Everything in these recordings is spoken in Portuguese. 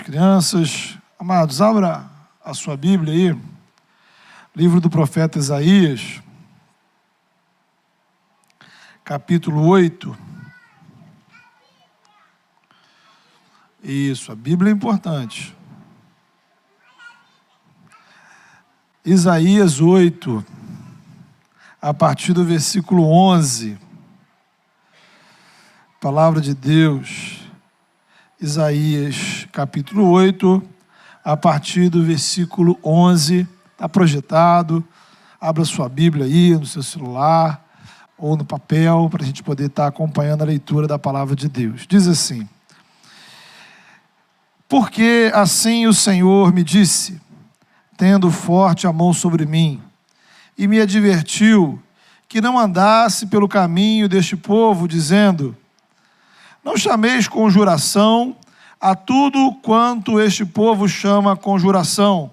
crianças. Amados, abra a sua Bíblia aí, livro do profeta Isaías, capítulo 8. Isso, a Bíblia é importante. Isaías 8, a partir do versículo 11. Palavra de Deus. Isaías, capítulo 8, a partir do versículo 11. Está projetado. Abra sua Bíblia aí, no seu celular ou no papel, para a gente poder estar acompanhando a leitura da palavra de Deus. Diz assim: porque assim o Senhor me disse, tendo forte a mão sobre mim, e me advertiu que não andasse pelo caminho deste povo, dizendo: não chameis conjuração a tudo quanto este povo chama conjuração.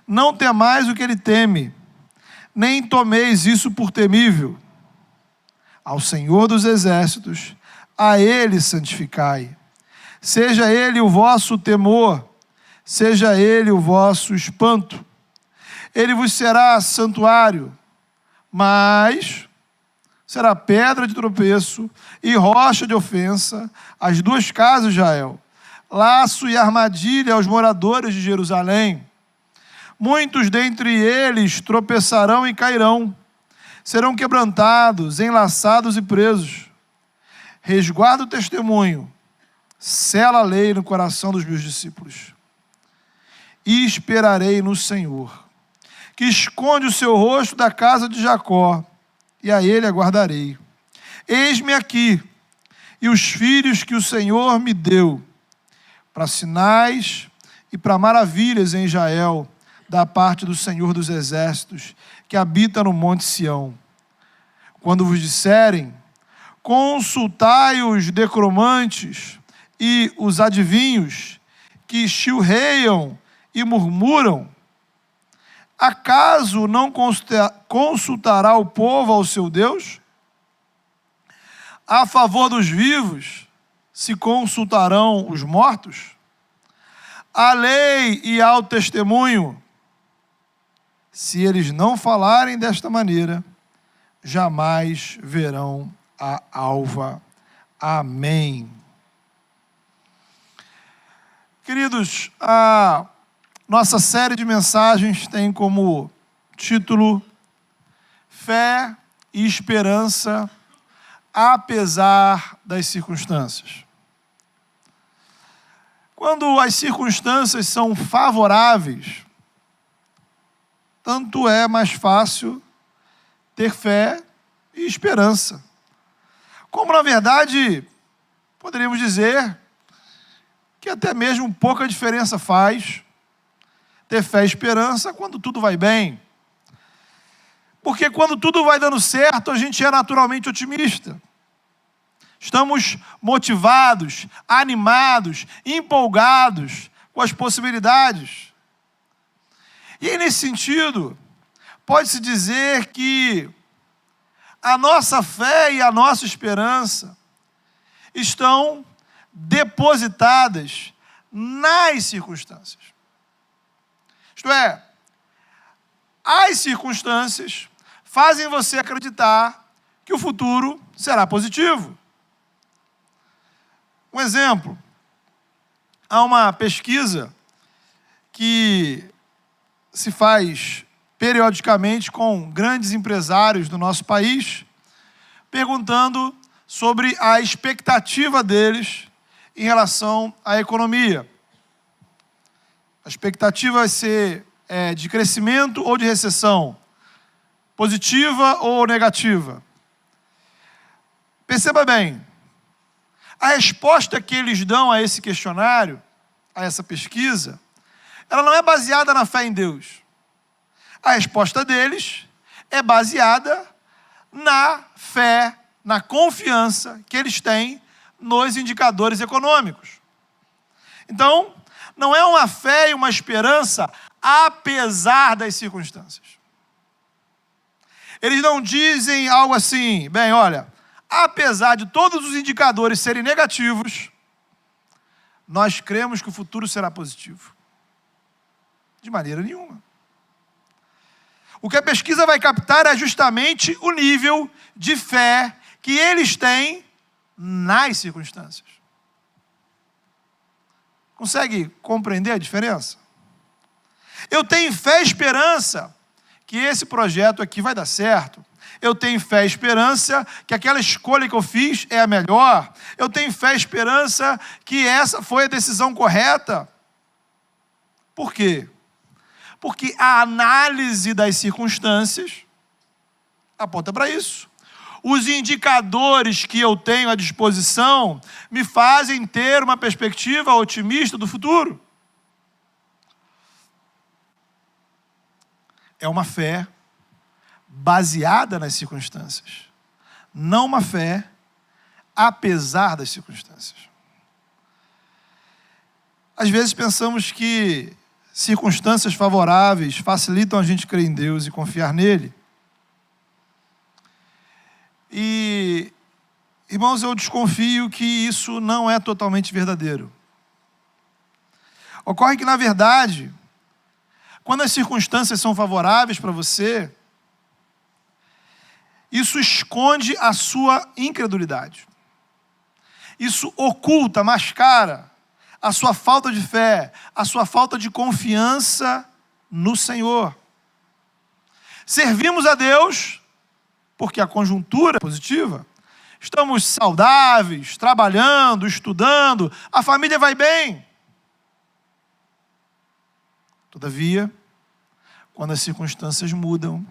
Não temais o que ele teme, nem tomeis isso por temível. Ao Senhor dos exércitos, a Ele santificai. Seja Ele o vosso temor, seja Ele o vosso espanto. Ele vos será santuário, mas será pedra de tropeço e rocha de ofensa às duas casas de Israel, laço e armadilha aos moradores de Jerusalém. Muitos dentre eles tropeçarão e cairão, serão quebrantados, enlaçados e presos. Resguarda o testemunho, sela a lei no coração dos meus discípulos. E esperarei no Senhor, que esconde o seu rosto da casa de Jacó, e a ele aguardarei. Eis-me aqui, e os filhos que o Senhor me deu, para sinais e para maravilhas em Israel, da parte do Senhor dos exércitos, que habita no monte Sião. Quando vos disserem, consultai os decromantes e os adivinhos, que chilreiam e murmuram, acaso não consultará o povo ao seu Deus? A favor dos vivos se consultarão os mortos? A lei e ao testemunho, se eles não falarem desta maneira, jamais verão a alva. Amém. Queridos, nossa série de mensagens tem como título Fé e Esperança apesar das circunstâncias. Quando as circunstâncias são favoráveis, tanto é mais fácil ter fé e esperança. Como, na verdade, poderíamos dizer que até mesmo pouca diferença faz ter fé e esperança quando tudo vai bem. Porque quando tudo vai dando certo, a gente é naturalmente otimista. Estamos motivados, animados, empolgados com as possibilidades. E aí, nesse sentido, pode-se dizer que a nossa fé e a nossa esperança estão depositadas nas circunstâncias. Isto é, as circunstâncias fazem você acreditar que o futuro será positivo. Um exemplo, há uma pesquisa que se faz periodicamente com grandes empresários do nosso país, perguntando sobre a expectativa deles em relação à economia. A expectativa vai ser de crescimento ou de recessão, positiva ou negativa. Perceba bem, a resposta que eles dão a esse questionário, a essa pesquisa, ela não é baseada na fé em Deus. A resposta deles é baseada na fé, na confiança que eles têm nos indicadores econômicos. Então, não é uma fé e uma esperança apesar das circunstâncias. Eles não dizem algo assim, bem, olha, apesar de todos os indicadores serem negativos, nós cremos que o futuro será positivo. De maneira nenhuma. O que a pesquisa vai captar é justamente o nível de fé que eles têm nas circunstâncias. Consegue compreender a diferença? Eu tenho fé e esperança que esse projeto aqui vai dar certo. Eu tenho fé e esperança que aquela escolha que eu fiz é a melhor. Eu tenho fé e esperança que essa foi a decisão correta. Por quê? Porque a análise das circunstâncias aponta para isso. Os indicadores que eu tenho à disposição me fazem ter uma perspectiva otimista do futuro. É uma fé baseada nas circunstâncias, não uma fé apesar das circunstâncias. Às vezes pensamos que circunstâncias favoráveis facilitam a gente crer em Deus e confiar nele. E, irmãos, eu desconfio que isso não é totalmente verdadeiro. Ocorre que, na verdade, quando as circunstâncias são favoráveis para você, isso esconde a sua incredulidade. Isso oculta, mascara a sua falta de fé, a sua falta de confiança no Senhor. Servimos a Deus porque a conjuntura é positiva. Estamos saudáveis, trabalhando, estudando, a família vai bem. Todavia, quando as circunstâncias mudam,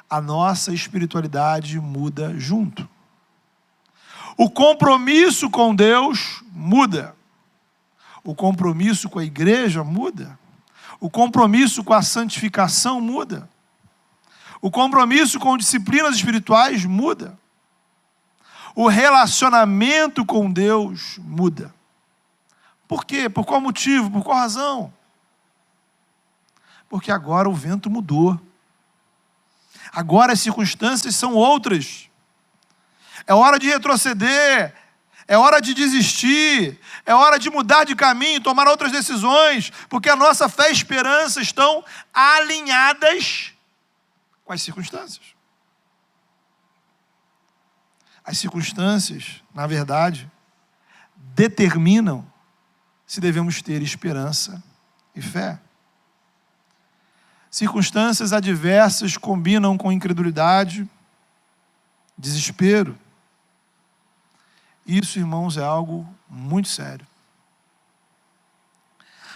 a nossa espiritualidade muda junto. O compromisso com Deus muda. O compromisso com a igreja muda. O compromisso com a santificação muda. O compromisso com disciplinas espirituais muda. O relacionamento com Deus muda. Por quê? Por qual motivo? Por qual razão? Porque agora o vento mudou. Agora as circunstâncias são outras. É hora de retroceder. É hora de desistir. É hora de mudar de caminho, tomar outras decisões. Porque a nossa fé e esperança estão alinhadas com as circunstâncias. As circunstâncias, na verdade, determinam se devemos ter esperança e fé. Circunstâncias adversas combinam com incredulidade, desespero. Isso, irmãos, é algo muito sério.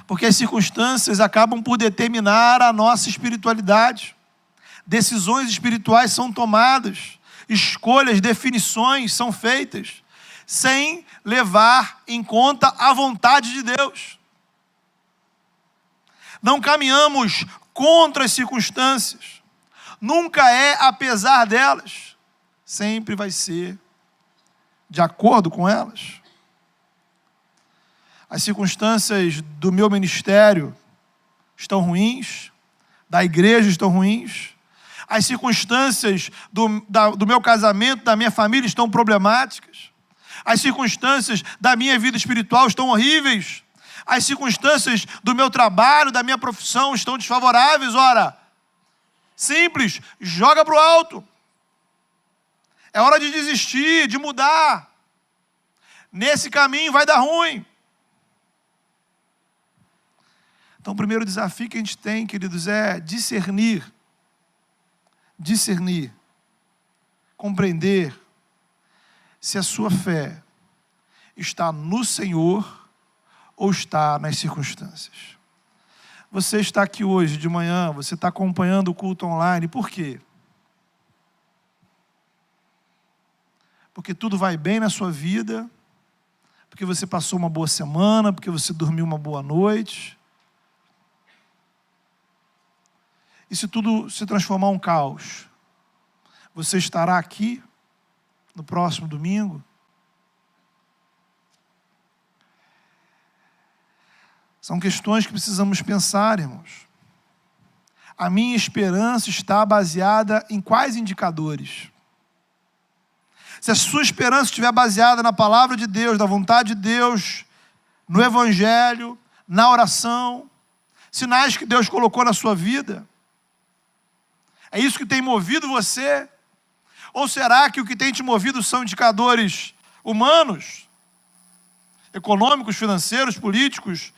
Porque as circunstâncias acabam por determinar a nossa espiritualidade. Decisões espirituais são tomadas, escolhas, definições são feitas, sem levar em conta a vontade de Deus. Não caminhamos contra as circunstâncias, nunca é apesar delas, sempre vai ser de acordo com elas. As circunstâncias do meu ministério estão ruins, da igreja estão ruins, as circunstâncias do meu casamento, da minha família estão problemáticas, as circunstâncias da minha vida espiritual estão horríveis, as circunstâncias do meu trabalho, da minha profissão estão desfavoráveis. Ora, simples, joga para o alto. É hora de desistir, de mudar. Nesse caminho vai dar ruim. Então, o primeiro desafio que a gente tem, queridos, é discernir, compreender se a sua fé está no Senhor ou está nas circunstâncias. Você está aqui hoje de manhã, você está acompanhando o culto online, por quê? Porque tudo vai bem na sua vida, porque você passou uma boa semana, porque você dormiu uma boa noite. E se tudo se transformar em um caos, você estará aqui no próximo domingo? São questões que precisamos pensar, irmãos. A minha esperança está baseada em quais indicadores? Se a sua esperança estiver baseada na palavra de Deus, na vontade de Deus, no Evangelho, na oração, sinais que Deus colocou na sua vida? É isso que tem movido você? Ou será que o que tem te movido são indicadores humanos, econômicos, financeiros, políticos,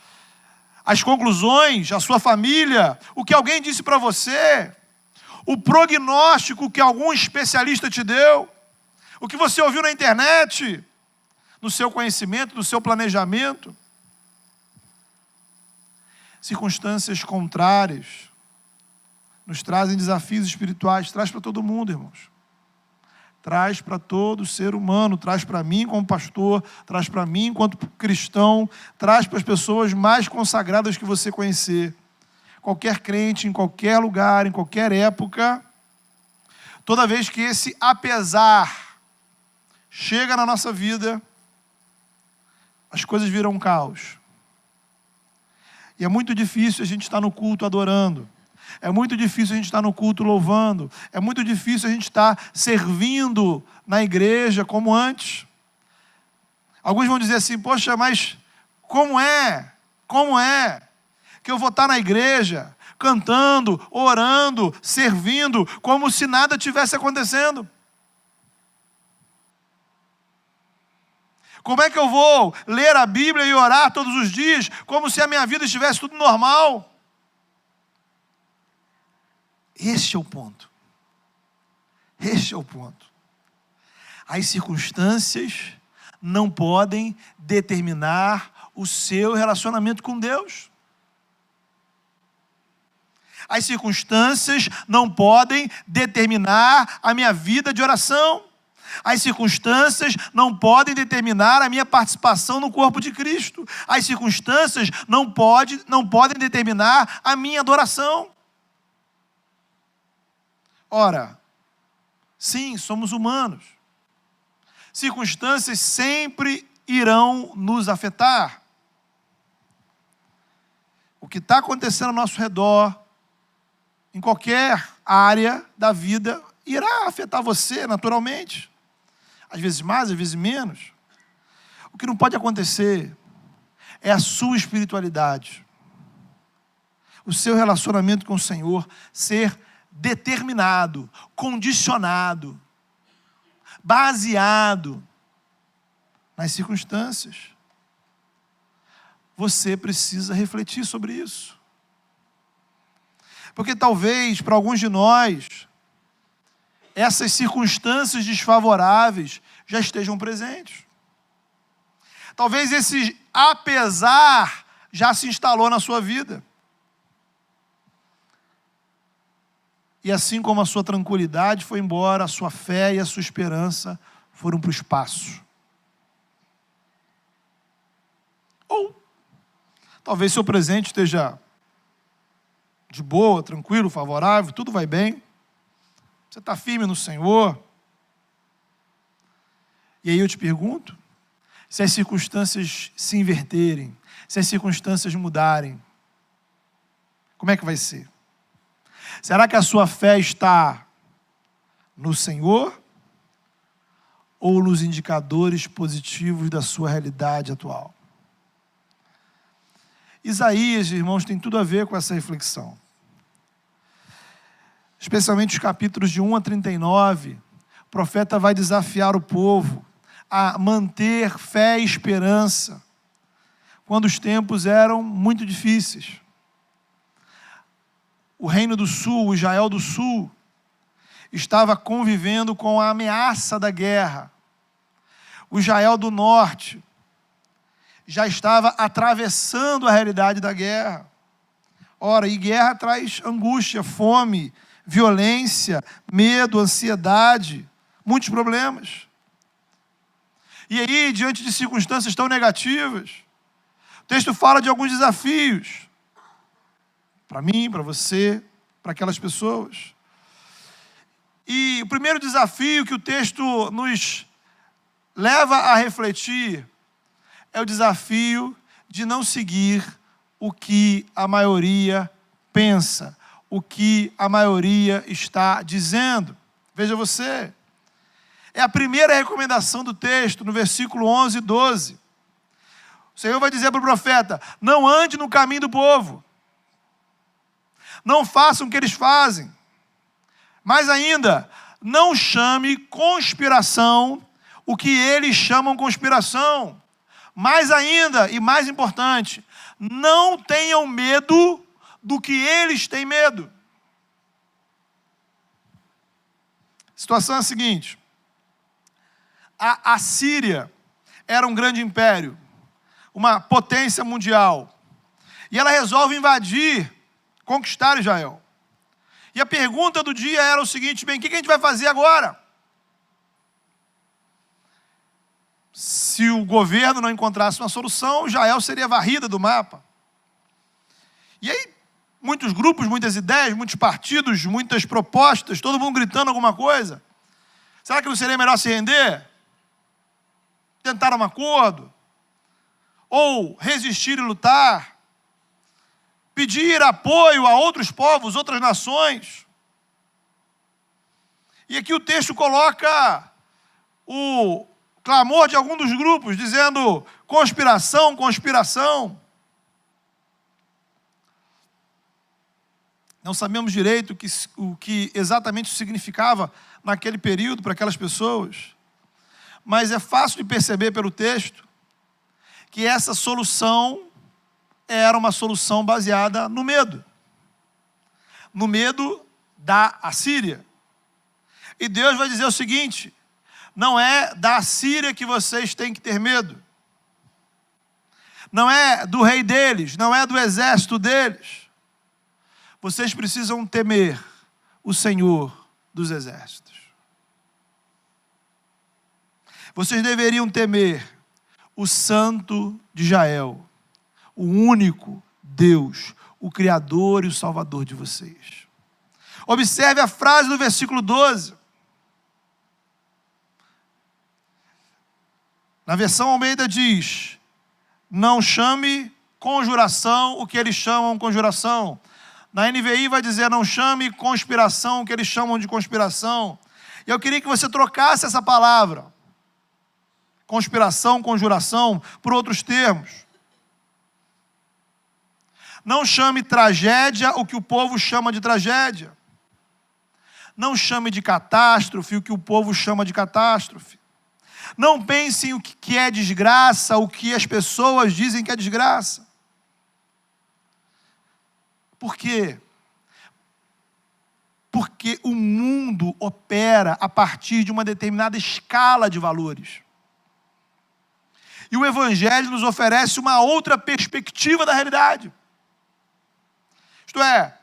as conclusões, a sua família, o que alguém disse para você, o prognóstico que algum especialista te deu, o que você ouviu na internet, no seu conhecimento, no seu planejamento? Circunstâncias contrárias nos trazem desafios espirituais. Traz para todo mundo, irmãos. Traz para todo ser humano, traz para mim como pastor, traz para mim enquanto cristão, traz para as pessoas mais consagradas que você conhecer. Qualquer crente, em qualquer lugar, em qualquer época, toda vez que esse apesar chega na nossa vida, as coisas viram um caos. E é muito difícil a gente estar no culto adorando. É muito difícil a gente estar no culto louvando. É muito difícil a gente estar servindo na igreja como antes. Alguns vão dizer assim, poxa, mas como é que eu vou estar na igreja, cantando, orando, servindo, como se nada tivesse acontecendo? Como é que eu vou ler a Bíblia e orar todos os dias, como se a minha vida estivesse tudo normal? Este é o ponto. Este é o ponto. As circunstâncias não podem determinar o seu relacionamento com Deus. As circunstâncias não podem determinar a minha vida de oração. As circunstâncias não podem determinar a minha participação no corpo de Cristo. As circunstâncias não podem determinar a minha adoração. Ora, sim, somos humanos. Circunstâncias sempre irão nos afetar. O que está acontecendo ao nosso redor, em qualquer área da vida, irá afetar você naturalmente. Às vezes mais, às vezes menos. O que não pode acontecer é a sua espiritualidade, o seu relacionamento com o Senhor ser determinado, condicionado, baseado nas circunstâncias. Você precisa refletir sobre isso. Porque talvez, para alguns de nós, essas circunstâncias desfavoráveis já estejam presentes. Talvez esse apesar já se instalou na sua vida. E assim como a sua tranquilidade foi embora, a sua fé e a sua esperança foram para o espaço. Ou talvez seu presente esteja de boa, tranquilo, favorável, tudo vai bem. Você está firme no Senhor. E aí eu te pergunto, se as circunstâncias se inverterem, se as circunstâncias mudarem, como é que vai ser? Será que a sua fé está no Senhor ou nos indicadores positivos da sua realidade atual? Isaías, irmãos, tem tudo a ver com essa reflexão. Especialmente os capítulos de 1 a 39, o profeta vai desafiar o povo a manter fé e esperança quando os tempos eram muito difíceis. O Reino do Sul, o Israel do Sul, estava convivendo com a ameaça da guerra. O Israel do Norte já estava atravessando a realidade da guerra. Ora, e guerra traz angústia, fome, violência, medo, ansiedade, muitos problemas. E aí, diante de circunstâncias tão negativas, o texto fala de alguns desafios. Para mim, para você, para aquelas pessoas. E o primeiro desafio que o texto nos leva a refletir é o desafio de não seguir o que a maioria pensa, o que a maioria está dizendo. Veja você, é a primeira recomendação do texto, no versículo 11 e 12. O Senhor vai dizer para o profeta: não ande no caminho do povo. Não façam o que eles fazem. Mais ainda, não chame conspiração o que eles chamam conspiração. Mais ainda, e mais importante, não tenham medo do que eles têm medo. A situação é a seguinte: a Assíria era um grande império, uma potência mundial, e ela resolve invadir, conquistar Israel. E a pergunta do dia era o seguinte: bem, o que a gente vai fazer agora? Se o governo não encontrasse uma solução, Israel seria varrida do mapa. E aí, muitos grupos, muitas ideias, muitos partidos, muitas propostas, todo mundo gritando alguma coisa. Será que não seria melhor se render? Tentar um acordo? Ou resistir e lutar? Pedir apoio a outros povos, outras nações? E aqui o texto coloca o clamor de algum dos grupos, dizendo: conspiração, conspiração. Não sabemos direito o que exatamente isso significava naquele período para aquelas pessoas, mas é fácil de perceber pelo texto que essa solução era uma solução baseada no medo da Assíria. E Deus vai dizer o seguinte: não é da Assíria que vocês têm que ter medo, não é do rei deles, não é do exército deles. Vocês precisam temer o Senhor dos exércitos. Vocês deveriam temer o Santo de Israel, o único Deus, o Criador e o Salvador de vocês. Observe a frase do versículo 12. Na versão Almeida diz: não chame conjuração o que eles chamam conjuração. Na NVI vai dizer: não chame conspiração o que eles chamam de conspiração. E eu queria que você trocasse essa palavra, conspiração, conjuração, por outros termos. Não chame tragédia o que o povo chama de tragédia. Não chame de catástrofe o que o povo chama de catástrofe. Não pense em o que é desgraça, o que as pessoas dizem que é desgraça. Por quê? Porque o mundo opera a partir de uma determinada escala de valores. E o Evangelho nos oferece uma outra perspectiva da realidade. Isto é,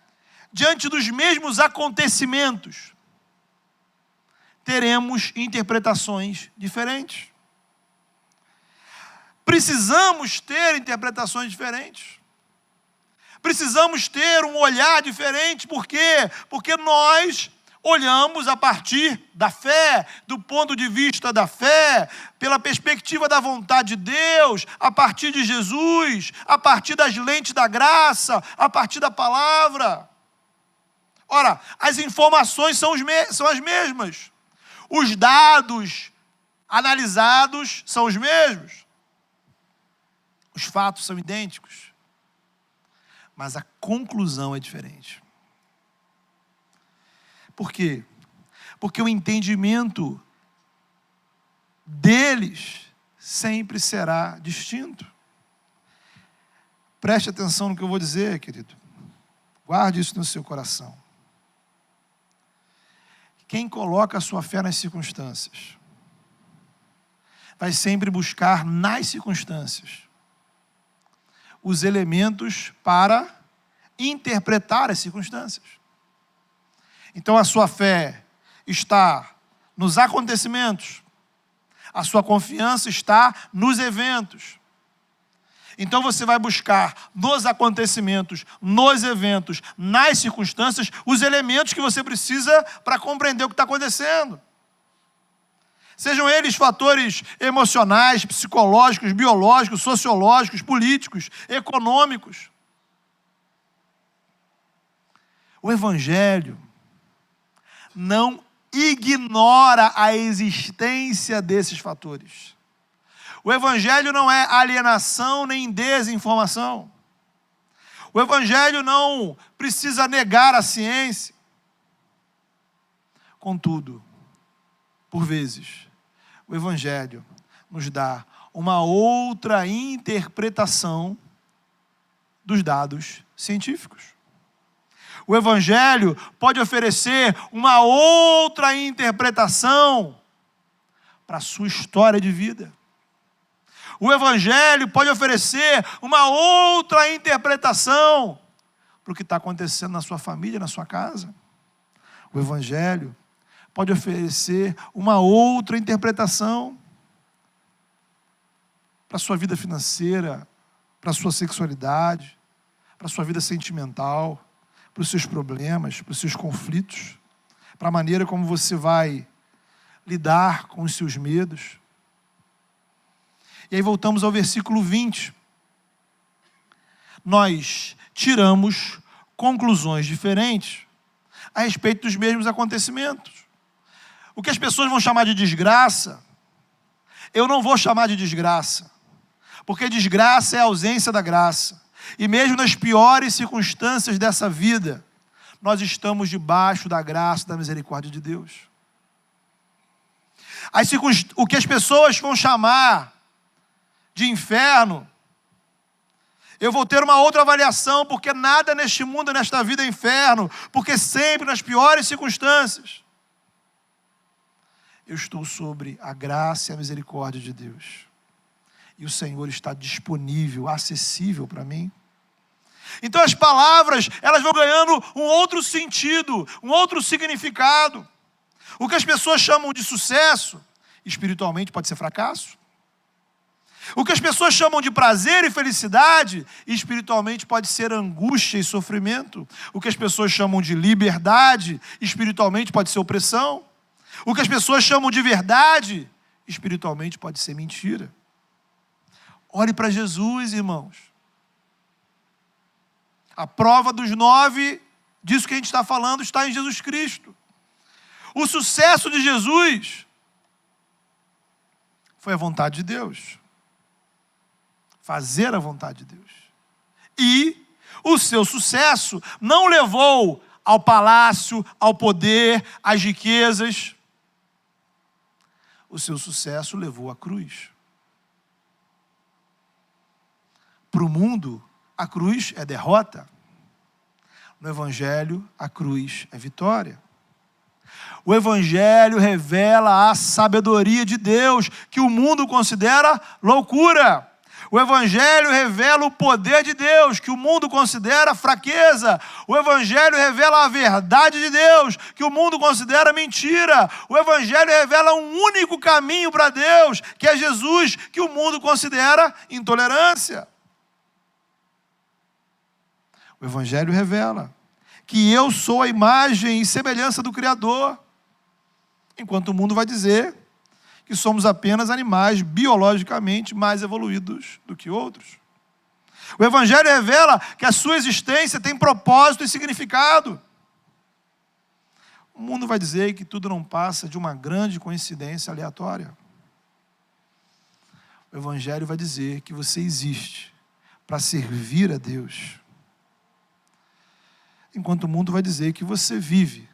diante dos mesmos acontecimentos, teremos interpretações diferentes. Precisamos ter interpretações diferentes. Precisamos ter um olhar diferente. Por quê? Porque nós olhamos a partir da fé, do ponto de vista da fé, pela perspectiva da vontade de Deus, a partir de Jesus, a partir das lentes da graça, a partir da palavra. Ora, as informações são as mesmas. Os dados analisados são os mesmos. Os fatos são idênticos. Mas a conclusão é diferente. Por quê? Porque o entendimento deles sempre será distinto. Preste atenção no que eu vou dizer, querido. Guarde isso no seu coração. Quem coloca a sua fé nas circunstâncias vai sempre buscar nas circunstâncias os elementos para interpretar as circunstâncias. Então a sua fé está nos acontecimentos, a sua confiança está nos eventos. Então você vai buscar nos acontecimentos, nos eventos, nas circunstâncias, os elementos que você precisa para compreender o que está acontecendo. Sejam eles fatores emocionais, psicológicos, biológicos, sociológicos, políticos, econômicos. O Evangelho não ignora a existência desses fatores. O Evangelho não é alienação nem desinformação. O Evangelho não precisa negar a ciência. Contudo, por vezes, o Evangelho nos dá uma outra interpretação dos dados científicos. O Evangelho pode oferecer uma outra interpretação para a sua história de vida. O Evangelho pode oferecer uma outra interpretação para o que está acontecendo na sua família, na sua casa. O Evangelho pode oferecer uma outra interpretação para a sua vida financeira, para a sua sexualidade, para a sua vida sentimental, para os seus problemas, para os seus conflitos, para a maneira como você vai lidar com os seus medos. E aí voltamos ao versículo 20. Nós tiramos conclusões diferentes a respeito dos mesmos acontecimentos. O que as pessoas vão chamar de desgraça, eu não vou chamar de desgraça, porque desgraça é a ausência da graça. E mesmo nas piores circunstâncias dessa vida, nós estamos debaixo da graça e da misericórdia de Deus. O que as pessoas vão chamar de inferno, eu vou ter uma outra avaliação, porque nada neste mundo, nesta vida é inferno, porque sempre nas piores circunstâncias, eu estou sobre a graça e a misericórdia de Deus. E o Senhor está disponível, acessível para mim. Então as palavras, elas vão ganhando um outro sentido, um outro significado. O que as pessoas chamam de sucesso, espiritualmente pode ser fracasso. O que as pessoas chamam de prazer e felicidade, espiritualmente pode ser angústia e sofrimento. O que as pessoas chamam de liberdade, espiritualmente pode ser opressão. O que as pessoas chamam de verdade, espiritualmente pode ser mentira. Olhe para Jesus, irmãos. A prova dos 9, disso que a gente está falando, está em Jesus Cristo. O sucesso de Jesus foi a vontade de Deus. Fazer a vontade de Deus. E o seu sucesso não levou ao palácio, ao poder, às riquezas. O seu sucesso levou à cruz. Para o mundo, a cruz é derrota. No Evangelho, a cruz é vitória. O Evangelho revela a sabedoria de Deus, que o mundo considera loucura. O Evangelho revela o poder de Deus, que o mundo considera fraqueza. O Evangelho revela a verdade de Deus, que o mundo considera mentira. O Evangelho revela um único caminho para Deus, que é Jesus, que o mundo considera intolerância. O Evangelho revela que eu sou a imagem e semelhança do Criador, enquanto o mundo vai dizer que somos apenas animais biologicamente mais evoluídos do que outros. O Evangelho revela que a sua existência tem propósito e significado. O mundo vai dizer que tudo não passa de uma grande coincidência aleatória. O Evangelho vai dizer que você existe para servir a Deus, enquanto o mundo vai dizer que você vive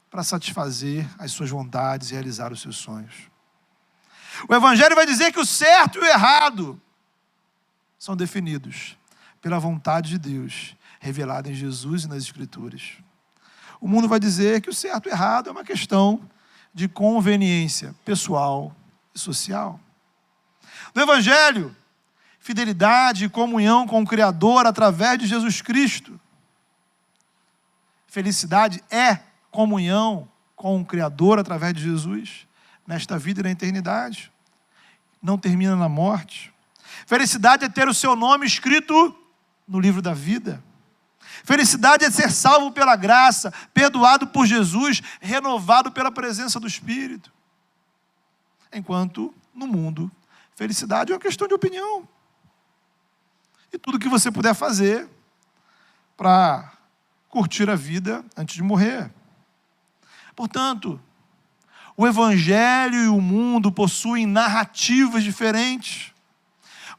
para satisfazer as suas vontades e realizar os seus sonhos. O Evangelho vai dizer que o certo e o errado são definidos pela vontade de Deus, revelada em Jesus e nas Escrituras. O mundo vai dizer que o certo e o errado é uma questão de conveniência pessoal e social. No Evangelho, fidelidade e comunhão com o Criador através de Jesus Cristo. Felicidade é comunhão com o Criador através de Jesus, nesta vida e na eternidade. Não termina na morte. Felicidade é ter o seu nome escrito no livro da vida. Felicidade é ser salvo pela graça, perdoado por Jesus, renovado pela presença do Espírito. Enquanto, no mundo, felicidade é uma questão de opinião. E tudo que você puder fazer para curtir a vida antes de morrer. Portanto, O Evangelho e o mundo possuem narrativas diferentes,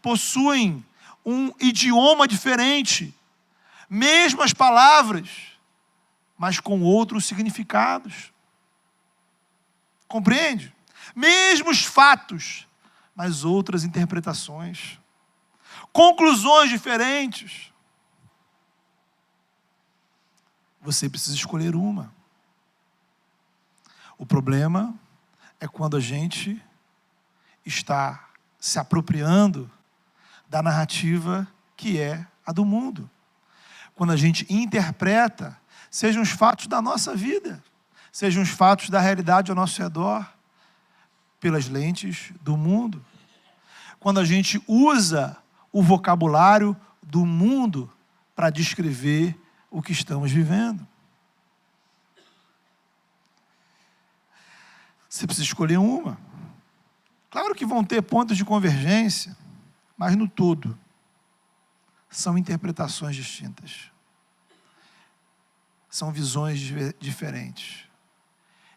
possuem um idioma diferente, mesmas palavras, mas com outros significados. Compreende? Mesmos fatos, mas outras interpretações. Conclusões diferentes. Você precisa escolher uma. O problema é quando a gente está se apropriando da narrativa que é a do mundo. Quando a gente interpreta, sejam os fatos da nossa vida, sejam os fatos da realidade ao nosso redor, pelas lentes do mundo. Quando a gente usa o vocabulário do mundo para descrever o que estamos vivendo. Você precisa escolher uma. Claro que vão ter pontos de convergência, mas no todo, são interpretações distintas. São visões diferentes.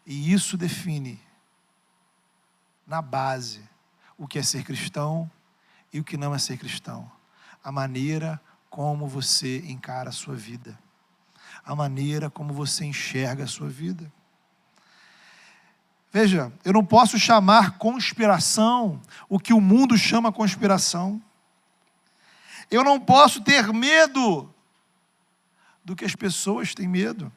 E isso define, na base, o que é ser cristão e o que não é ser cristão. A maneira como você encara a sua vida. A maneira como você enxerga a sua vida. Veja, eu não posso chamar conspiração o que o mundo chama conspiração. Eu não posso ter medo do que as pessoas têm medo.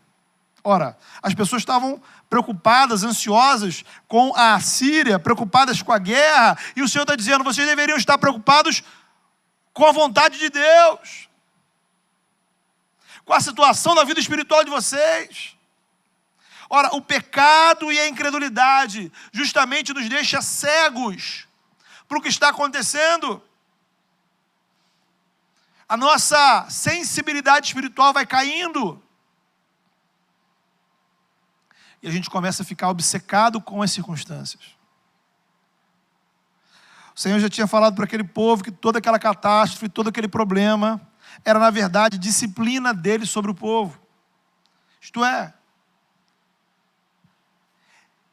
Ora, as pessoas estavam preocupadas, ansiosas com a Síria, preocupadas com a guerra, e o Senhor está dizendo, vocês deveriam estar preocupados com a vontade de Deus, com a situação da vida espiritual de vocês. Ora, o pecado e a incredulidade justamente nos deixa cegos para o que está acontecendo. A nossa sensibilidade espiritual vai caindo. E a gente começa a ficar obcecado com as circunstâncias. O Senhor já tinha falado para aquele povo que toda aquela catástrofe, todo aquele problema, era na verdade disciplina dele sobre o povo. Isto é,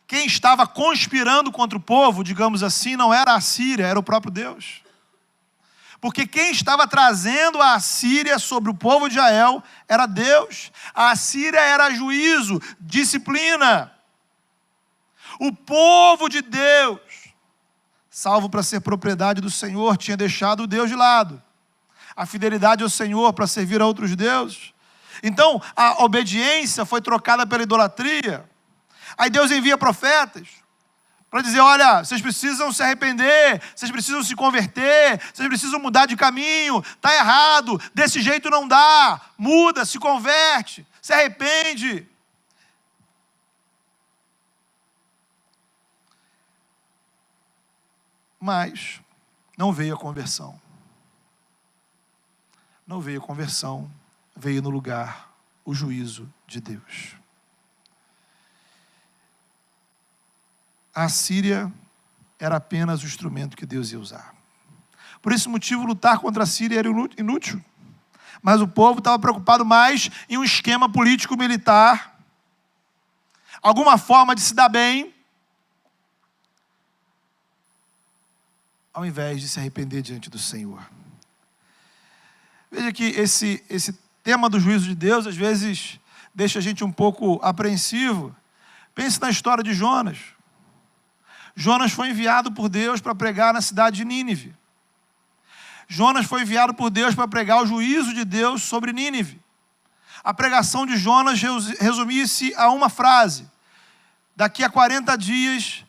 quem estava conspirando contra o povo, digamos assim, não era a Síria, era o próprio Deus. Porque quem estava trazendo a Assíria sobre o povo de Israel era Deus. A Assíria era juízo, disciplina. O povo de Deus, salvo para ser propriedade do Senhor, tinha deixado o Deus de lado. A fidelidade ao Senhor para servir a outros deuses. Então, a obediência foi trocada pela idolatria. Aí Deus envia profetas para dizer, olha, vocês precisam se arrepender, vocês precisam se converter, vocês precisam mudar de caminho, está errado, desse jeito não dá, muda, se converte, se arrepende. Mas não veio a conversão. Não veio a conversão, veio no lugar o juízo de Deus. A Síria era apenas o instrumento que Deus ia usar. Por esse motivo, lutar contra a Síria era inútil. Mas o povo estava preocupado mais em um esquema político-militar, alguma forma de se dar bem, ao invés de se arrepender diante do Senhor. Veja que esse tema do juízo de Deus, às vezes, deixa a gente um pouco apreensivo. Pense na história de Jonas. Jonas foi enviado por Deus para pregar na cidade de Nínive. Jonas foi enviado por Deus para pregar o juízo de Deus sobre Nínive. A pregação de Jonas resumia-se a uma frase: daqui a 40 dias,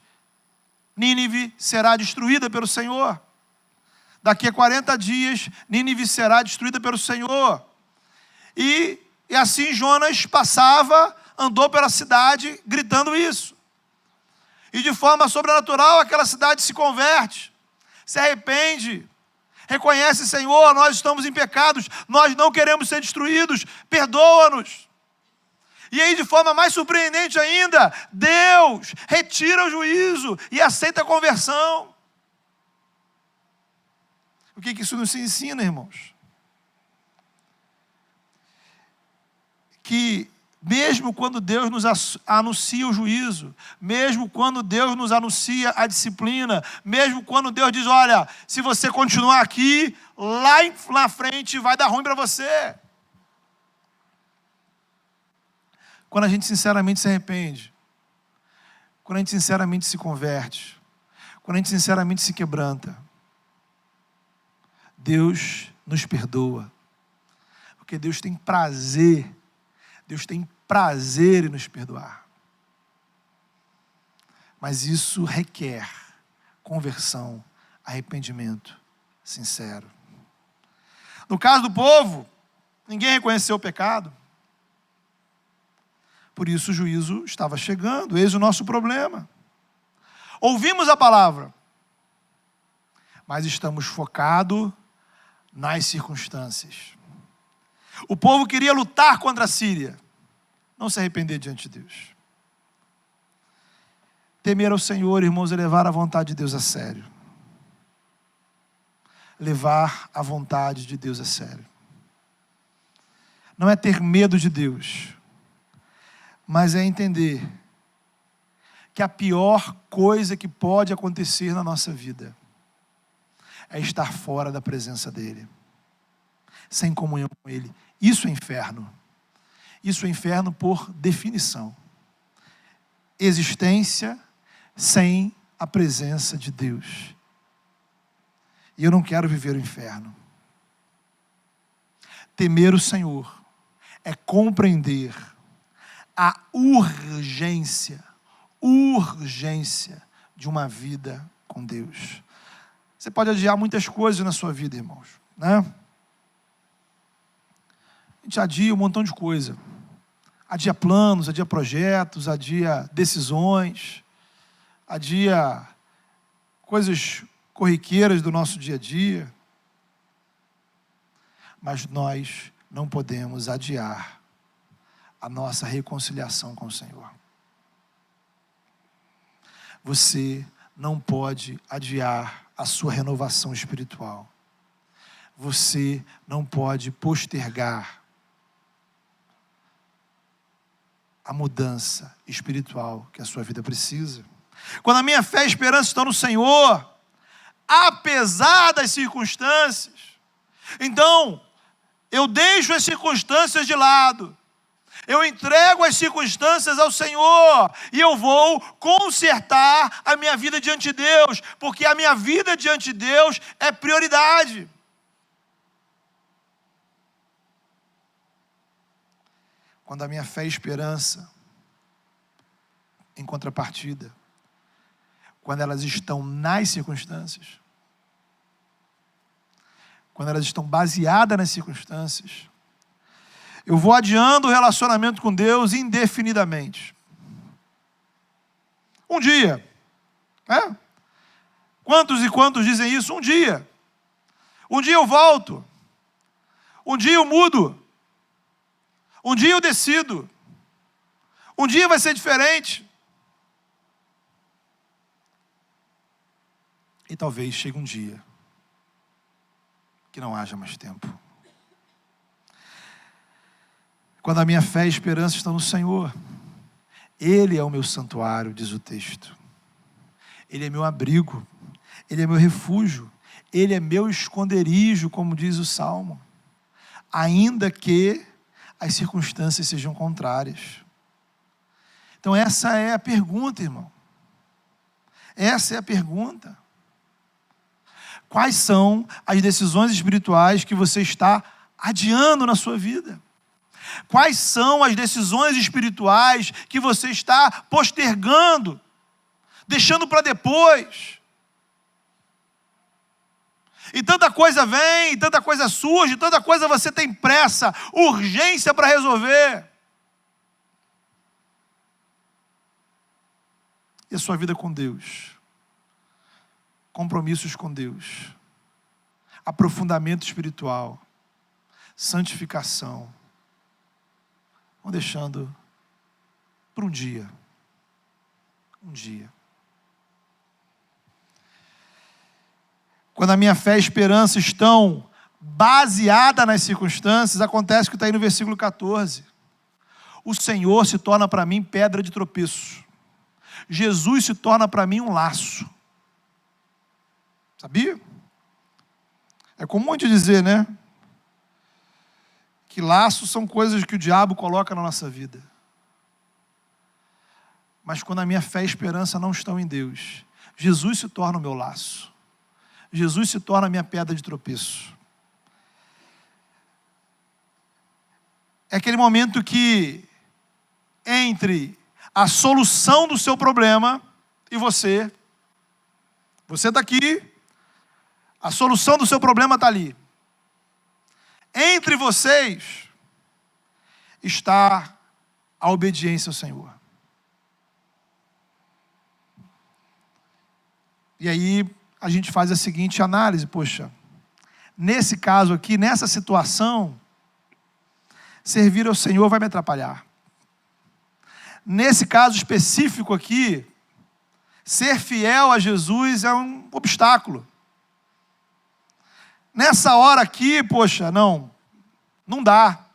Nínive será destruída pelo Senhor. Daqui a 40 dias, Nínive será destruída pelo Senhor. E assim Jonas passava, andou pela cidade gritando isso. E de forma sobrenatural, aquela cidade se converte, se arrepende, reconhece, Senhor, nós estamos em pecados, nós não queremos ser destruídos, perdoa-nos. E aí, de forma mais surpreendente ainda, Deus retira o juízo e aceita a conversão. O que isso nos ensina, irmãos? Que mesmo quando Deus nos anuncia o juízo, mesmo quando Deus nos anuncia a disciplina, mesmo quando Deus diz, olha, se você continuar aqui, lá na frente vai dar ruim para você. Quando a gente sinceramente se arrepende, quando a gente sinceramente se converte, quando a gente sinceramente se quebranta, Deus nos perdoa. Porque Deus tem prazer em nos perdoar. Mas isso requer conversão, arrependimento sincero. No caso do povo, ninguém reconheceu o pecado. Por isso o juízo estava chegando, eis o nosso problema. Ouvimos a palavra, mas estamos focados nas circunstâncias. O povo queria lutar contra a Síria, não se arrepender diante de Deus. Temer ao Senhor, irmãos, é levar a vontade de Deus a sério. Levar a vontade de Deus a sério. Não é ter medo de Deus, mas é entender que a pior coisa que pode acontecer na nossa vida é estar fora da presença dEle, sem comunhão com Ele. Isso é inferno. Isso é inferno por definição. Existência sem a presença de Deus. E eu não quero viver o inferno. Temer o Senhor é compreender a urgência de uma vida com Deus. Você pode adiar muitas coisas na sua vida, irmãos, né? A gente adia um montão de coisa. Adia planos, adia projetos, adia decisões, adia coisas corriqueiras do nosso dia a dia. Mas nós não podemos adiar a nossa reconciliação com o Senhor. Você não pode adiar a sua renovação espiritual. Você não pode postergar a mudança espiritual que a sua vida precisa. Quando a minha fé e esperança estão no Senhor, apesar das circunstâncias, então eu deixo as circunstâncias de lado, eu entrego as circunstâncias ao Senhor e eu vou consertar a minha vida diante de Deus, porque a minha vida diante de Deus é prioridade. Quando a minha fé e esperança, em contrapartida, quando elas estão nas circunstâncias, quando elas estão baseadas nas circunstâncias, eu vou adiando o relacionamento com Deus indefinidamente. Um dia, né? Quantos e quantos dizem isso? Um dia. Um dia eu volto. Um dia eu mudo. Um dia eu decido. Um dia vai ser diferente. E talvez chegue um dia que não haja mais tempo. Quando a minha fé e esperança estão no Senhor, Ele é o meu santuário, diz o texto. Ele é meu abrigo, Ele é meu refúgio, Ele é meu esconderijo, como diz o Salmo. Ainda que as circunstâncias sejam contrárias. Então essa é a pergunta, irmão. Essa é a pergunta. Quais são as decisões espirituais que você está adiando na sua vida? Quais são as decisões espirituais que você está postergando, deixando para depois? E tanta coisa vem, tanta coisa surge, tanta coisa você tem pressa, urgência para resolver. E a sua vida com Deus? Compromissos com Deus, aprofundamento espiritual, santificação. Vão deixando para um dia. Um dia. Quando a minha fé e esperança estão baseadas nas circunstâncias, acontece o que está aí no versículo 14. o Senhor se torna para mim pedra de tropeço. Jesus se torna para mim um laço. Sabia? É comum a gente dizer, né? Que laços são coisas que o diabo coloca na nossa vida. Mas quando a minha fé e esperança não estão em Deus, Jesus se torna o meu laço. Jesus se torna a minha pedra de tropeço. É aquele momento que, entre a solução do seu problema e você está aqui, a solução do seu problema está ali. Entre vocês está a obediência ao Senhor. E aí a gente faz a seguinte análise, poxa, nesse caso aqui, nessa situação, servir ao Senhor vai me atrapalhar. Nesse caso específico aqui, ser fiel a Jesus é um obstáculo. Nessa hora aqui, poxa, não dá.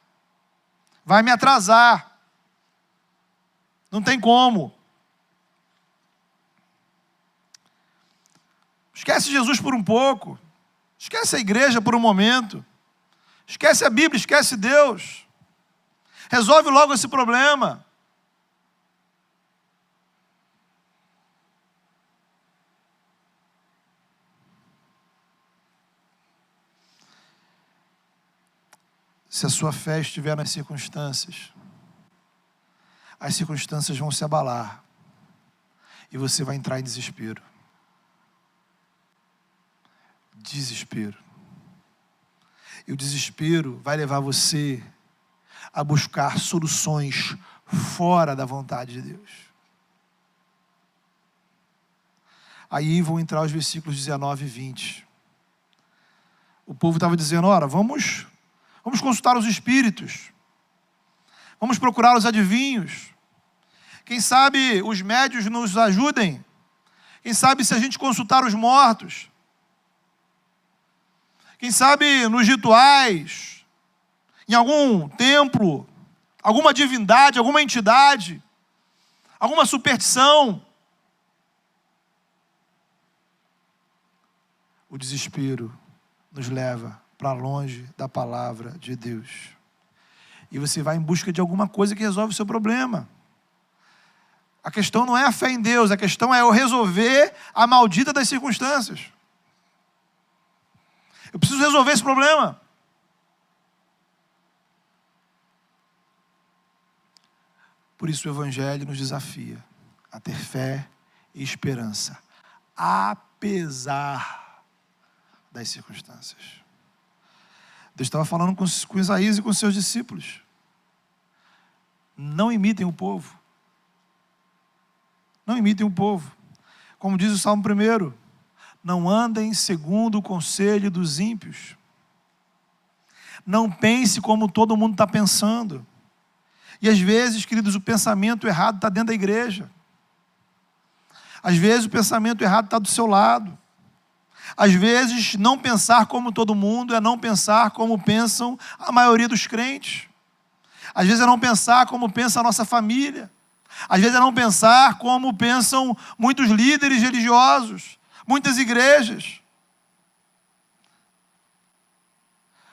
Vai me atrasar. Não tem como. Esquece Jesus por um pouco. Esquece a igreja por um momento. Esquece a Bíblia, esquece Deus. Resolve logo esse problema. Se a sua fé estiver nas circunstâncias, as circunstâncias vão se abalar e você vai entrar em desespero. Desespero. E o desespero vai levar você a buscar soluções fora da vontade de Deus. Aí vão entrar os versículos 19 e 20. O povo estava dizendo, ora, vamos consultar os espíritos. Vamos procurar os adivinhos. Quem sabe os médios nos ajudem. Quem sabe se a gente consultar os mortos. Quem sabe nos rituais, em algum templo, alguma divindade, alguma entidade, alguma superstição. O desespero nos leva para longe da palavra de Deus. E você vai em busca de alguma coisa que resolve o seu problema. A questão não é a fé em Deus, a questão é eu resolver a maldita das circunstâncias. Eu preciso resolver esse problema. Por isso o Evangelho nos desafia a ter fé e esperança, apesar das circunstâncias. Deus estava falando com Isaías e com seus discípulos. Não imitem o povo. Não imitem o povo. Como diz o Salmo 1, não andem segundo o conselho dos ímpios. Não pense como todo mundo está pensando. E às vezes, queridos, o pensamento errado está dentro da igreja. Às vezes o pensamento errado está do seu lado. Às vezes, não pensar como todo mundo é não pensar como pensam a maioria dos crentes. Às vezes é não pensar como pensa a nossa família. Às vezes é não pensar como pensam muitos líderes religiosos, muitas igrejas.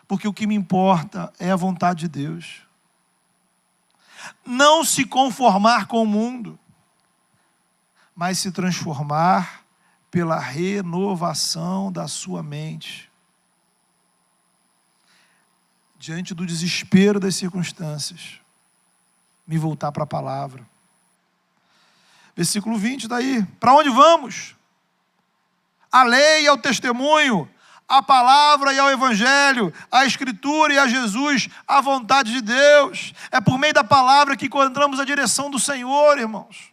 Porque o que me importa é a vontade de Deus. Não se conformar com o mundo, mas se transformar pela renovação da sua mente. Diante do desespero das circunstâncias, me voltar para a palavra. Versículo 20, daí. Para onde vamos? A lei e ao testemunho, a palavra e ao evangelho, a escritura e a Jesus, a vontade de Deus. É por meio da palavra que encontramos a direção do Senhor, irmãos.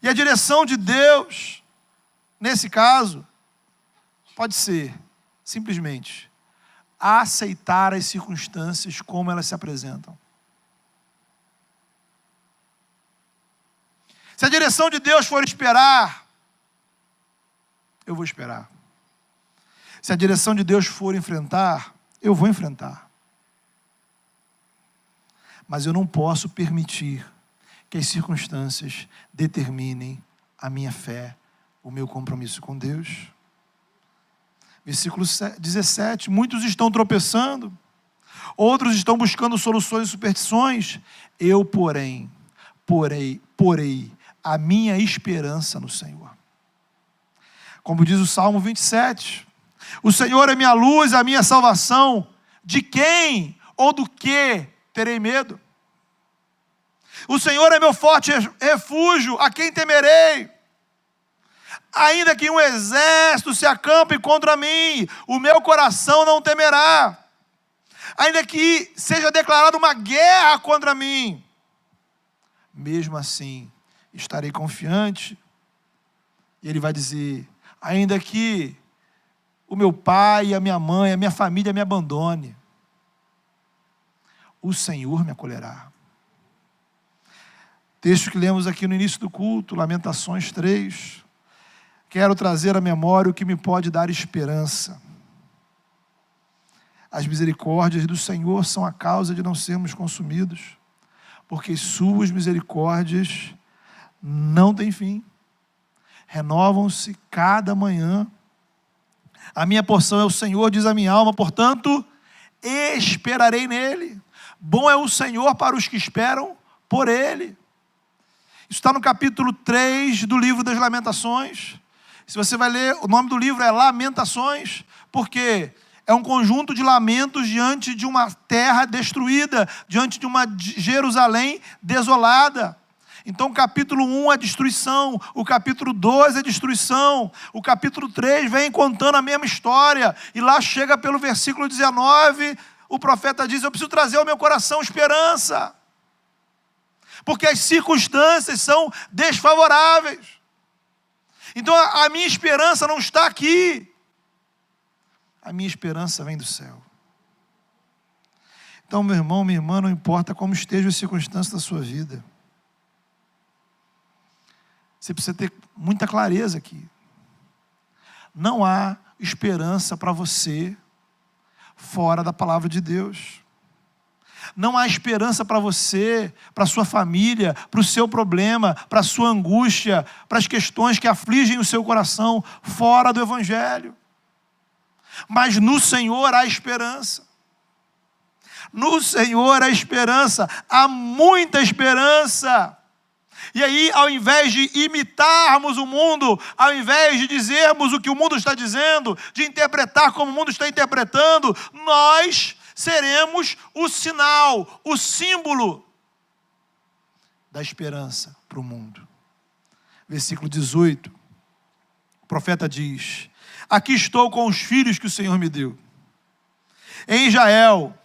E a direção de Deus, nesse caso, pode ser simplesmente aceitar as circunstâncias como elas se apresentam. Se a direção de Deus for esperar, eu vou esperar. Se a direção de Deus for enfrentar, eu vou enfrentar. Mas eu não posso permitir que as circunstâncias determinem a minha fé, o meu compromisso com Deus. Versículo 17, muitos estão tropeçando, outros estão buscando soluções e superstições. Eu, porém, porei a minha esperança no Senhor. Como diz o Salmo 27, o Senhor é minha luz, a minha salvação. De quem ou do que terei medo? O Senhor é meu forte refúgio, a quem temerei? Ainda que um exército se acampe contra mim, o meu coração não temerá. Ainda que seja declarada uma guerra contra mim, mesmo assim estarei confiante. E ele vai dizer, ainda que o meu pai, a minha mãe, a minha família me abandone, o Senhor me acolherá. Texto que lemos aqui no início do culto, Lamentações 3. Quero trazer à memória o que me pode dar esperança. As misericórdias do Senhor são a causa de não sermos consumidos, porque suas misericórdias não têm fim. Renovam-se cada manhã. A minha porção é o Senhor, diz a minha alma, portanto, esperarei nele. Bom é o Senhor para os que esperam por ele. Isso está no capítulo 3 do livro das Lamentações. Se você vai ler, o nome do livro é Lamentações, porque é um conjunto de lamentos diante de uma terra destruída, diante de uma Jerusalém desolada. Então o capítulo 1 é destruição, o capítulo 2 é destruição, o capítulo 3 vem contando a mesma história, e lá chega pelo versículo 19, o profeta diz, eu preciso trazer ao meu coração esperança, porque as circunstâncias são desfavoráveis. Então a minha esperança não está aqui, a minha esperança vem do céu. Então, meu irmão, minha irmã, não importa como estejam as circunstâncias da sua vida, você precisa ter muita clareza aqui. Não há esperança para você fora da palavra de Deus. Não há esperança para você, para a sua família, para o seu problema, para a sua angústia, para as questões que afligem o seu coração fora do Evangelho. Mas no Senhor há esperança. No Senhor há esperança, há muita esperança. E aí, ao invés de imitarmos o mundo, ao invés de dizermos o que o mundo está dizendo, de interpretar como o mundo está interpretando, nós seremos o sinal, o símbolo da esperança para o mundo. Versículo 18, o profeta diz, aqui estou com os filhos que o Senhor me deu. Em Israel,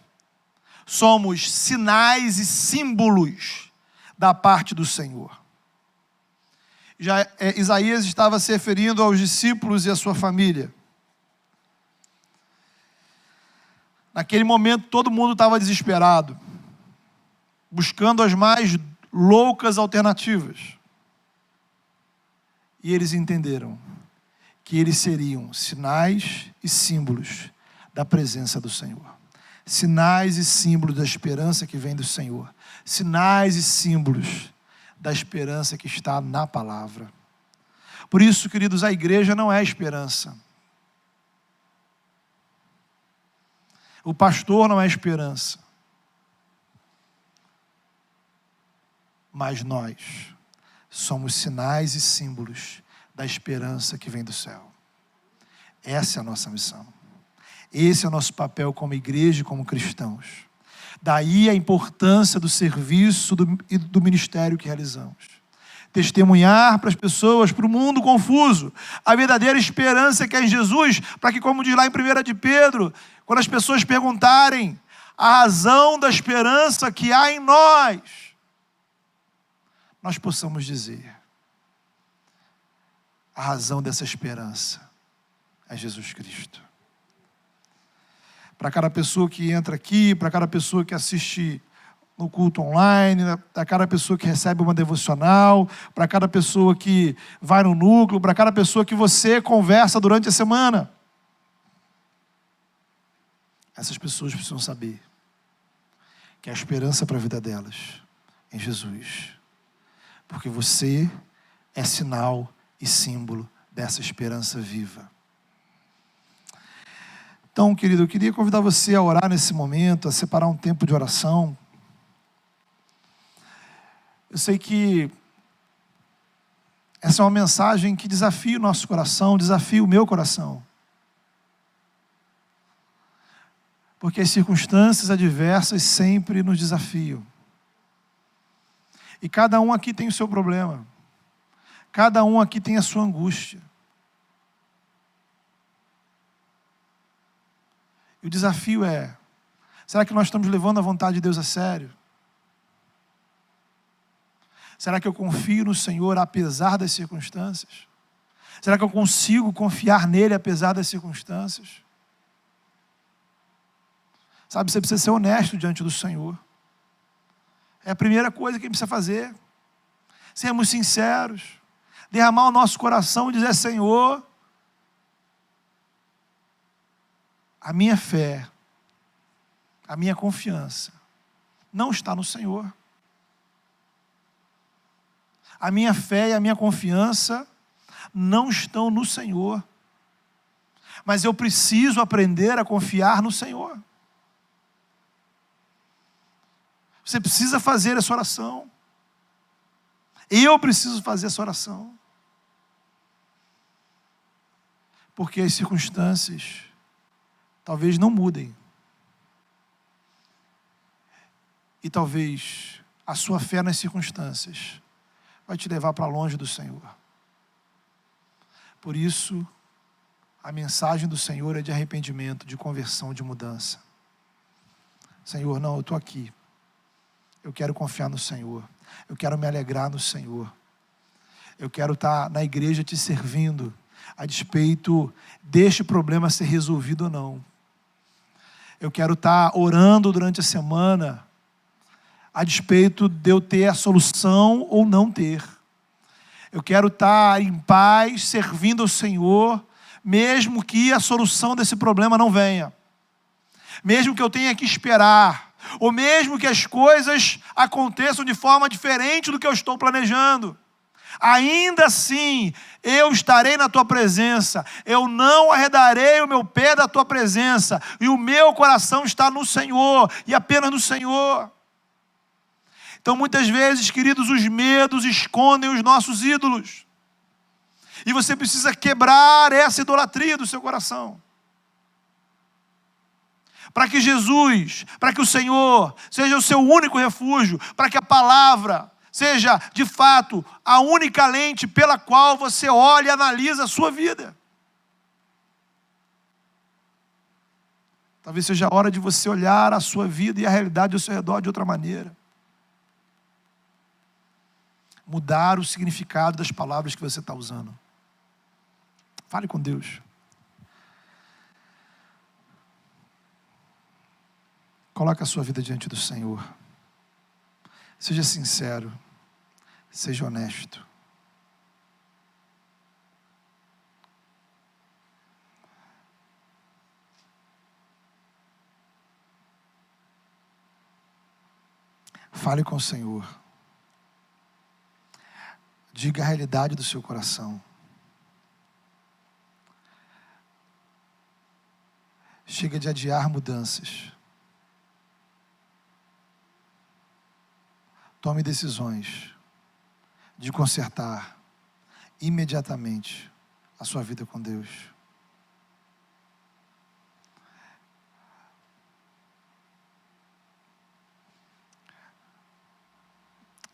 somos sinais e símbolos da parte do Senhor. Isaías estava se referindo aos discípulos e à sua família. Naquele momento, todo mundo estava desesperado, buscando as mais loucas alternativas. E eles entenderam que eles seriam sinais e símbolos da presença do Senhor. Sinais e símbolos da esperança que vem do Senhor. Sinais e símbolos da esperança que está na palavra. Por isso, queridos, a igreja não é esperança. O pastor não é esperança. Mas nós somos sinais e símbolos da esperança que vem do céu. Essa é a nossa missão. Esse é o nosso papel como igreja e como cristãos. Daí a importância do serviço e do ministério que realizamos. Testemunhar para as pessoas, para o mundo confuso, a verdadeira esperança que é em Jesus, para que, como diz lá em 1 de Pedro, quando as pessoas perguntarem a razão da esperança que há em nós possamos dizer, a razão dessa esperança é Jesus Cristo. Para cada pessoa que entra aqui, para cada pessoa que assiste no culto online, para cada pessoa que recebe uma devocional, para cada pessoa que vai no núcleo, para cada pessoa que você conversa durante a semana. Essas pessoas precisam saber que é a esperança para a vida delas, em Jesus. Porque você é sinal e símbolo dessa esperança viva. Então, querido, eu queria convidar você a orar nesse momento, a separar um tempo de oração. Eu sei que essa é uma mensagem que desafia o nosso coração, desafia o meu coração. Porque as circunstâncias adversas sempre nos desafiam. E cada um aqui tem o seu problema. Cada um aqui tem a sua angústia. E o desafio é, será que nós estamos levando a vontade de Deus a sério? Será que eu confio no Senhor apesar das circunstâncias? Será que eu consigo confiar nele apesar das circunstâncias? Sabe, você precisa ser honesto diante do Senhor. É a primeira coisa que a gente precisa fazer. Sermos sinceros. Derramar o nosso coração e dizer: Senhor, a minha fé, a minha confiança não está no Senhor. A minha fé e a minha confiança não estão no Senhor. Mas eu preciso aprender a confiar no Senhor. Você precisa fazer essa oração. Eu preciso fazer essa oração. Porque as circunstâncias talvez não mudem. E talvez a sua fé nas circunstâncias vai te levar para longe do Senhor. Por isso, a mensagem do Senhor é de arrependimento, de conversão, de mudança. Senhor, não, eu estou aqui. Eu quero confiar no Senhor. Eu quero me alegrar no Senhor. Eu quero estar na igreja te servindo, a despeito deste problema ser resolvido ou não. Eu quero estar orando durante a semana, a despeito de eu ter a solução ou não ter. Eu quero estar em paz, servindo ao Senhor, mesmo que a solução desse problema não venha. Mesmo que eu tenha que esperar, ou mesmo que as coisas aconteçam de forma diferente do que eu estou planejando. Ainda assim, eu estarei na tua presença, eu não arredarei o meu pé da tua presença, e o meu coração está no Senhor, e apenas no Senhor. Então, muitas vezes, queridos, os medos escondem os nossos ídolos. E você precisa quebrar essa idolatria do seu coração. Para que Jesus, para que o Senhor seja o seu único refúgio, para que a palavra seja, de fato, a única lente pela qual você olha e analisa a sua vida. Talvez seja a hora de você olhar a sua vida e a realidade ao seu redor de outra maneira. Mudar o significado das palavras que você está usando. Fale com Deus. Coloque a sua vida diante do Senhor. Seja sincero. Seja honesto. Fale com o Senhor. Diga a realidade do seu coração. Chega de adiar mudanças. Tome decisões de consertar imediatamente a sua vida com Deus.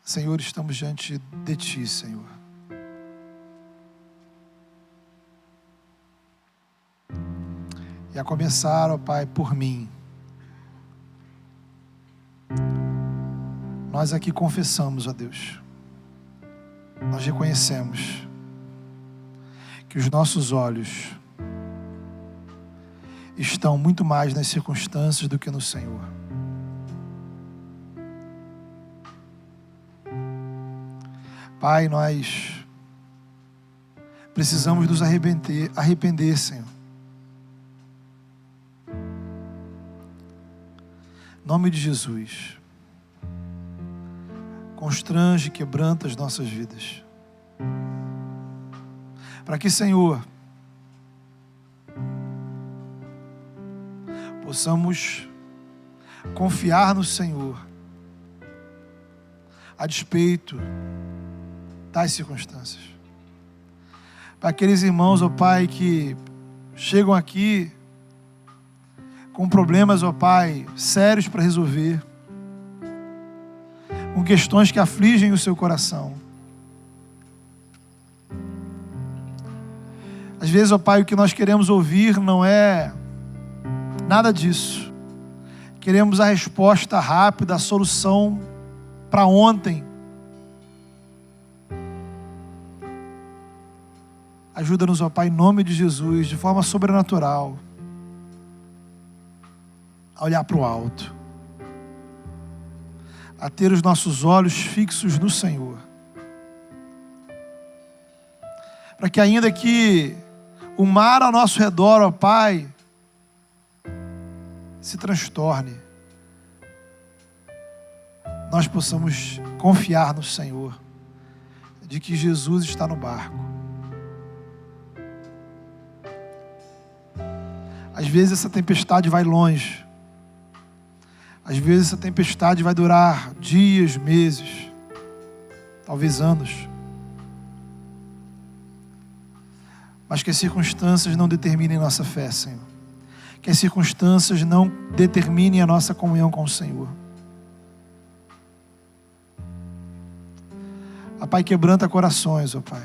Senhor, estamos diante de Ti, Senhor. E a começar, ó Pai, por mim. Nós aqui confessamos, ó Deus. Nós reconhecemos que os nossos olhos estão muito mais nas circunstâncias do que no Senhor. Pai, nós precisamos nos arrepender, Senhor. Em nome de Jesus. Constrange e quebranta as nossas vidas. Para que, Senhor, possamos confiar no Senhor a despeito das circunstâncias. Para aqueles irmãos, ó Pai, que chegam aqui com problemas, ó Pai, sérios para resolver, com questões que afligem o seu coração. Às vezes, ó Pai, o que nós queremos ouvir não é nada disso. Queremos a resposta rápida, a solução para ontem. Ajuda-nos, ó Pai, em nome de Jesus, de forma sobrenatural, a olhar para o alto, a ter os nossos olhos fixos no Senhor. Para que ainda que o mar ao nosso redor, ó Pai, se transtorne, nós possamos confiar no Senhor, de que Jesus está no barco. Às vezes essa tempestade vai longe, às vezes essa tempestade vai durar dias, meses, talvez anos, mas que as circunstâncias não determinem nossa fé, Senhor. Que as circunstâncias não determinem a nossa comunhão com o Senhor. Ó Pai, quebranta corações, ó Pai.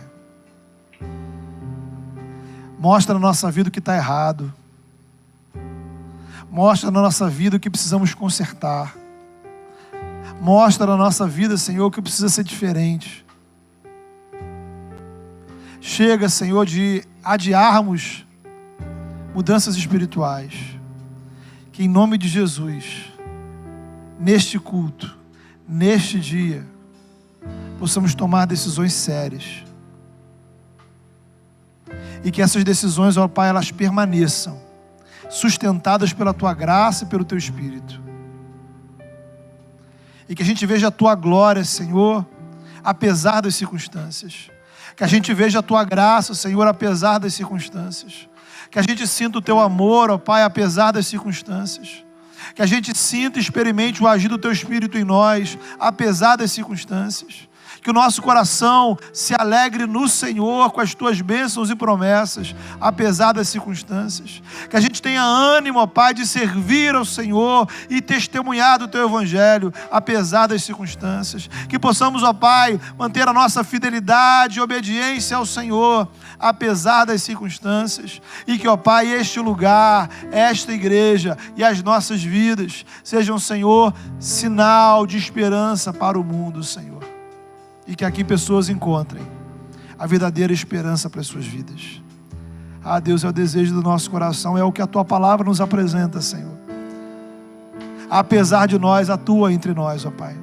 Mostra na nossa vida o que está errado. Mostra na nossa vida o que precisamos consertar. Mostra na nossa vida, Senhor, o que precisa ser diferente. Chega, Senhor, de adiarmos mudanças espirituais. Que em nome de Jesus, neste culto, neste dia, possamos tomar decisões sérias. E que essas decisões, ó Pai, elas permaneçam sustentadas pela Tua graça e pelo Teu Espírito. E que a gente veja a Tua glória, Senhor, apesar das circunstâncias. Que a gente veja a Tua graça, Senhor, apesar das circunstâncias. Que a gente sinta o Teu amor, ó Pai, apesar das circunstâncias. Que a gente sinta e experimente o agir do Teu Espírito em nós, apesar das circunstâncias. Que o nosso coração se alegre no Senhor com as Tuas bênçãos e promessas, apesar das circunstâncias. Que a gente tenha ânimo, ó Pai, de servir ao Senhor e testemunhar do Teu Evangelho, apesar das circunstâncias. Que possamos, ó Pai, manter a nossa fidelidade e obediência ao Senhor, apesar das circunstâncias. E que, ó Pai, este lugar, esta igreja e as nossas vidas sejam, Senhor, sinal de esperança para o mundo, Senhor. E que aqui pessoas encontrem a verdadeira esperança para as suas vidas. Ah, Deus, é o desejo do nosso coração, é o que a Tua palavra nos apresenta, Senhor. Apesar de nós, atua entre nós, ó Pai.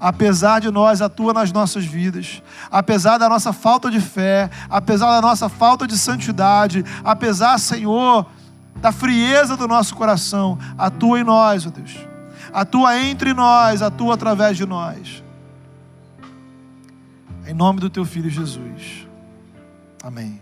Apesar de nós, atua nas nossas vidas. Apesar da nossa falta de fé, apesar da nossa falta de santidade, apesar, Senhor, da frieza do nosso coração, atua em nós, ó Deus. Atua entre nós, atua através de nós. Em nome do Teu Filho Jesus. Amém.